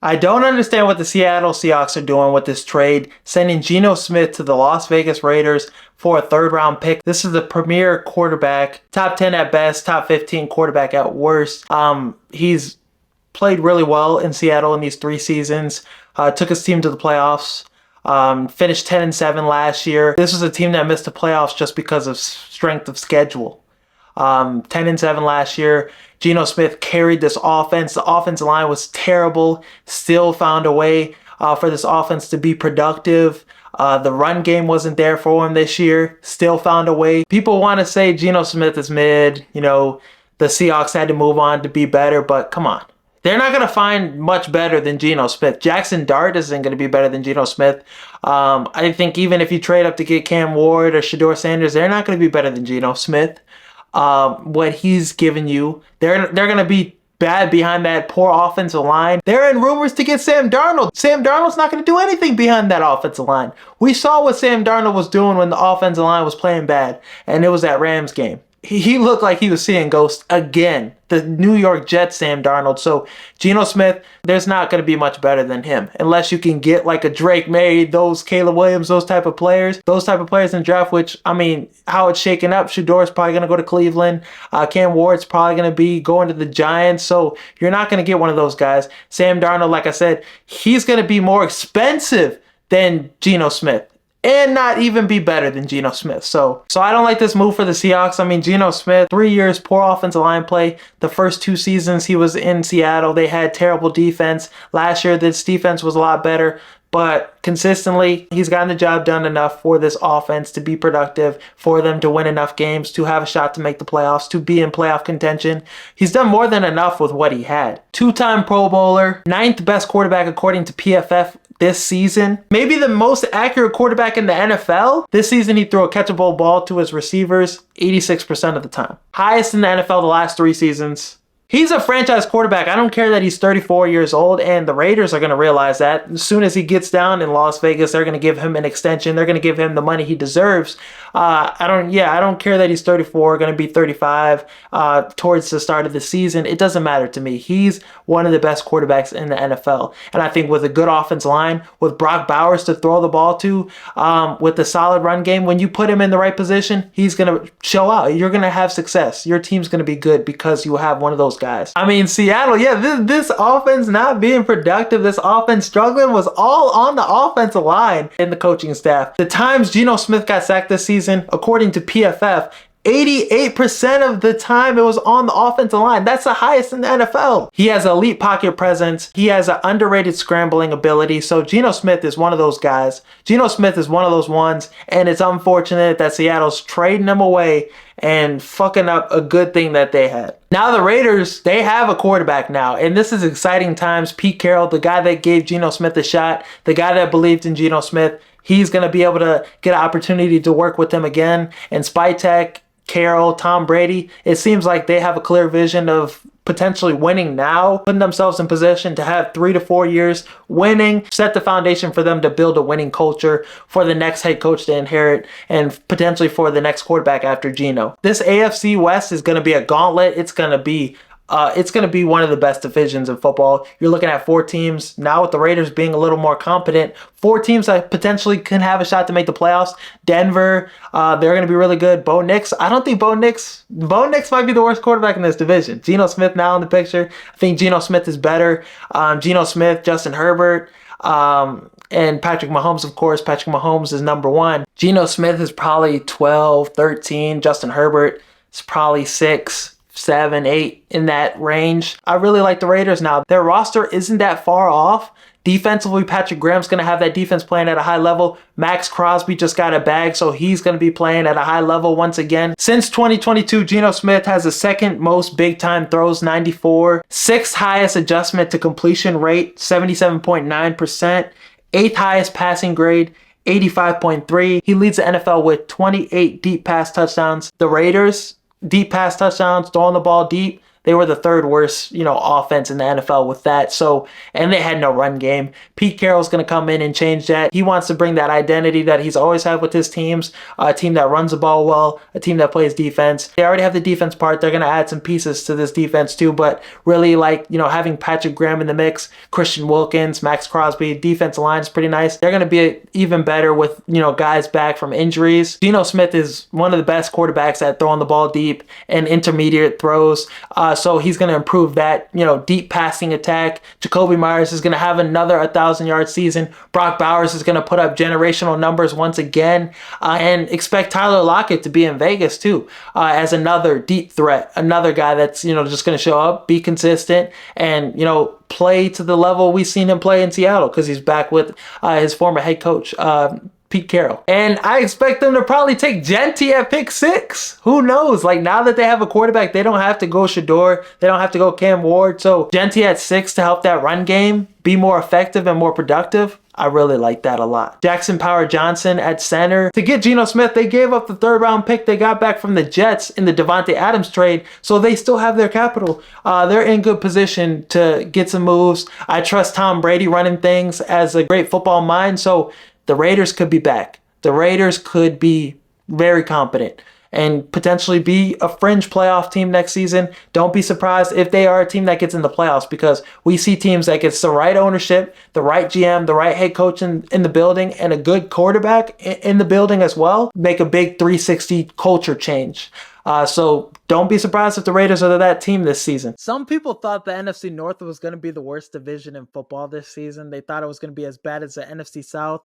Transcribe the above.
I don't understand what the Seattle Seahawks are doing with this trade, sending Geno Smith to the Las Vegas Raiders for a third-round pick. This is the premier quarterback, top 10 at best, top 15 quarterback at worst. He's played really well in Seattle in these 3 seasons, took his team to the playoffs, finished 10-7 last year. This was a team that missed the playoffs just because of strength of schedule. 10-7 last year. Geno Smith carried this offense. The offensive line was terrible. Still found a way for this offense to be productive. The run game wasn't there for him this year. Still found a way. People want to say Geno Smith is mid. You know, the Seahawks had to move on to be better, but come on. They're not going to find much better than Geno Smith. Jackson Dart isn't going to be better than Geno Smith. I think even if you trade up to get Cam Ward or Shedeur Sanders, they're not going to be better than Geno Smith. What he's given you, they're going to be bad behind that poor offensive line. They're in rumors to get Sam Darnold. Sam Darnold's not going to do anything behind that offensive line. We saw what Sam Darnold was doing when the offensive line was playing bad, and it was that Rams game. He looked like he was seeing ghosts again. The New York Jets, Sam Darnold. So Geno Smith, there's not going to be much better than him. Unless you can get like a Drake May, those Caleb Williams, those type of players in the draft, which, I mean, how it's shaking up. Shedeur's probably going to go to Cleveland. Cam Ward's probably going to be going to the Giants. So you're not going to get one of those guys. Sam Darnold, like I said, he's going to be more expensive than Geno Smith. And not even be better than Geno Smith. So I don't like this move for the Seahawks. I mean, Geno Smith, 3 years, poor offensive line play. The first 2 seasons he was in Seattle, they had terrible defense. Last year, this defense was a lot better. But consistently, he's gotten the job done enough for this offense to be productive, for them to win enough games, to have a shot to make the playoffs, to be in playoff contention. He's done more than enough with what he had. 2-time Pro Bowler, 9th best quarterback according to PFF this season. Maybe the most accurate quarterback in the NFL. This season, he threw a catchable ball to his receivers 86% of the time. Highest in the NFL the last 3 seasons. He's a franchise quarterback. I don't care that he's 34 years old, and the Raiders are going to realize that. As soon as he gets down in Las Vegas, they're going to give him an extension. They're going to give him the money he deserves. I don't care that he's 34, going to be 35 towards the start of the season. It doesn't matter to me. He's one of the best quarterbacks in the NFL. And I think with a good offensive line, with Brock Bowers to throw the ball to, with a solid run game, when you put him in the right position, he's going to show out. You're going to have success. Your team's going to be good because you have one of those guys. I mean, Seattle, this offense not being productive, this offense struggling was all on the offensive line and the coaching staff. The times Geno Smith got sacked this season, according to PFF, 88% of the time it was on the offensive line. That's the highest in the NFL. He has elite pocket presence. He has an underrated scrambling ability. So Geno Smith is one of those guys. Geno Smith is one of those ones, and it's unfortunate that Seattle's trading him away and fucking up a good thing that they had. Now the Raiders, they have a quarterback now, and this is exciting times. Pete Carroll, the guy that gave Geno Smith a shot, the guy that believed in Geno Smith, he's going to be able to get an opportunity to work with him again. And Spytek, Carroll, Tom Brady, it seems like they have a clear vision of potentially winning now, putting themselves in position to have 3 to 4 years winning, set the foundation for them to build a winning culture for the next head coach to inherit and potentially for the next quarterback after Geno. This AFC West is going to be a gauntlet. It's going to be one of the best divisions in football. You're looking at 4 teams. Now with the Raiders being a little more competent, 4 teams that potentially can have a shot to make the playoffs. Denver, they're going to be really good. Bo Nix, I don't think Bo Nix might be the worst quarterback in this division. Geno Smith now in the picture. I think Geno Smith is better. Geno Smith, Justin Herbert, and Patrick Mahomes, of course. Patrick Mahomes is number 1. Geno Smith is probably 12, 13. Justin Herbert is probably 6. 7, 8 in that range. I really like the Raiders now. Their roster isn't that far off. Defensively, Patrick Graham's going to have that defense playing at a high level. Max Crosby just got a bag, so he's going to be playing at a high level once again. Since 2022, Geno Smith has the 2nd most big-time throws, 94. 6th highest adjustment to completion rate, 77.9%. 8th highest passing grade, 85.3. He leads the NFL with 28 deep pass touchdowns. The Raiders, deep pass touchdowns, throwing the ball deep, They were the third worst, offense in the NFL with that. So, and they had no run game. Pete Carroll's going to come in and change that. He wants to bring that identity that he's always had with his teams, a team that runs the ball well, a team that plays defense. They already have the defense part. They're going to add some pieces to this defense too, but really having Patrick Graham in the mix, Christian Wilkins, Max Crosby, defensive line is pretty nice. They're going to be even better with, guys back from injuries. Geno Smith is one of the best quarterbacks at throwing the ball deep and intermediate throws. So he's going to improve that, deep passing attack. Jacoby Myers is going to have another 1,000-yard season. Brock Bowers is going to put up generational numbers once again. And expect Tyler Lockett to be in Vegas too, as another deep threat, another guy that's, just going to show up, be consistent, and, play to the level we've seen him play in Seattle because he's back with his former head coach, Pete Carroll. And I expect them to probably take Genty at pick 6. Who knows? Now that they have a quarterback, they don't have to go Shador. They don't have to go Cam Ward. So Genty at 6 to help that run game be more effective and more productive. I really like that a lot. Jackson Power Johnson at center. To get Geno Smith, they gave up the 3rd round pick they got back from the Jets in the Devontae Adams trade, so they still have their capital. They're in good position to get some moves. I trust Tom Brady running things as a great football mind, so the Raiders could be back. The Raiders could be very competent and potentially be a fringe playoff team next season. Don't be surprised if they are a team that gets in the playoffs, because we see teams that gets the right ownership, the right GM, the right head coach in the building, and a good quarterback in the building as well, make a big 360 culture change. So don't be surprised if the Raiders are that team this season. Some people thought the NFC North was going to be the worst division in football this season. They thought it was going to be as bad as the NFC South.